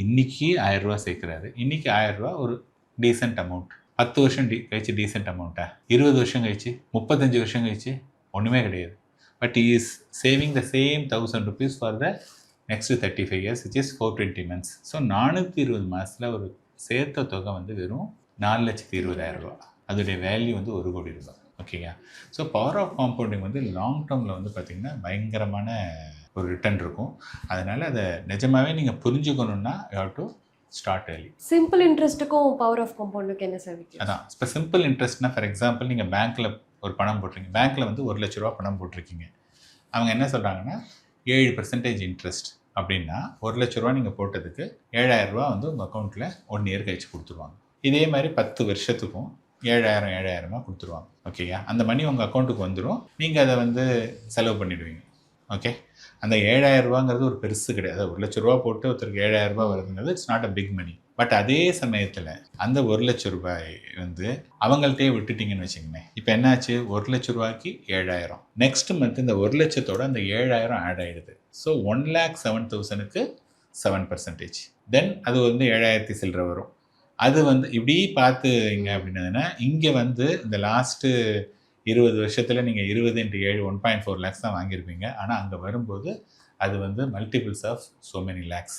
இன்றைக்கி 1000 ரூபா சேர்க்குறாரு. இன்றைக்கி 1000 ரூபா ஒரு டீசென்ட் அமௌண்ட். 10 வருஷம் கழிச்சு டீசென்ட் அமௌண்ட்டா? 20 வருஷம் கழிச்சு, 35 வருஷம் கழிச்சு ஒன்றுமே கிடையாது. But he is saving the same 1000 rupees for the next 35 years, which is 420 months. So 420 மாதத்தில் ஒரு சேர்த்த தொகை வந்து வெறும் 4,20,000 ரூபா. அதோடைய வேல்யூ வந்து 1 கோடி ரூபாய். ஓகேயா? ஸோ பவர் ஆஃப் காம்பவுண்டிங் வந்து லாங் டேர்மில் வந்து பார்த்திங்கன்னா பயங்கரமான ஒரு ரிட்டர்ன் இருக்கும். அதனால் அதை நிஜமாகவே நீங்கள் புரிஞ்சுக்கணுன்னா you have to start early. Simple இன்ட்ரெஸ்ட்டுக்கும் பவர் ஆஃப் காம்பவுண்டுக்கு என்ன சார் வித்தியாசம்? அதான் இப்போ சிம்பிள் இன்ட்ரெஸ்ட்னா ஃபார் எக்ஸாம்பிள் நீங்கள் பேங்க்கில் ஒரு பணம் போட்டிருக்கீங்க. பேங்க்கில் வந்து 1 லட்ச ரூபா பணம் போட்டிருக்கீங்க. அவங்க என்ன சொல்கிறாங்கன்னா 7% இன்ட்ரெஸ்ட் அப்படின்னா 1 லட்ச ரூபா நீங்கள் போட்டதுக்கு 7,000 ரூபா வந்து உங்கள் அக்கௌண்ட்டில் 1 இயர் கழிச்சு கொடுத்துருவாங்க. இதே மாதிரி 10 வருஷத்துக்கும் 7,000 கொடுத்துருவாங்க. ஓகேயா? அந்த மணி உங்கள் அக்கௌண்ட்டுக்கு வந்துடும். நீங்கள் அதை வந்து செலவு பண்ணிவிடுவீங்க. ஓகே, அந்த 7,000 ரூபாங்கிறது ஒரு பெருசு கிடையாது. 1 லட்ச ரூபா போட்டு ஒருத்தருக்கு 7,000 ரூபா வருதுங்கிறது it's not a big money. But அதே சமயத்தில் அந்த 1 லட்ச ரூபாய் வந்து அவங்கள்ட்டே விட்டுட்டிங்கன்னு வச்சுக்கோங்க. இப்போ என்னாச்சு? 1 லட்ச ரூபாய்க்கு 7,000. நெக்ஸ்ட் மந்த் இந்த 1 லட்சத்தோட அந்த 7,000 ஆட் ஆகிடுது. ஸோ 1,07,000க்கு 7%. தென் அது வந்து 7,000 சில்லற வரும். அது வந்து இப்படி பார்த்துங்க அப்படின்னதுன்னா இங்கே வந்து இந்த லாஸ்ட்டு 20 வருஷத்தில் நீங்கள் 20 × 7 1.4 lakhs தான் வாங்கியிருப்பீங்க. ஆனால் அங்கே வரும்போது அது வந்து multiples of so many lakhs.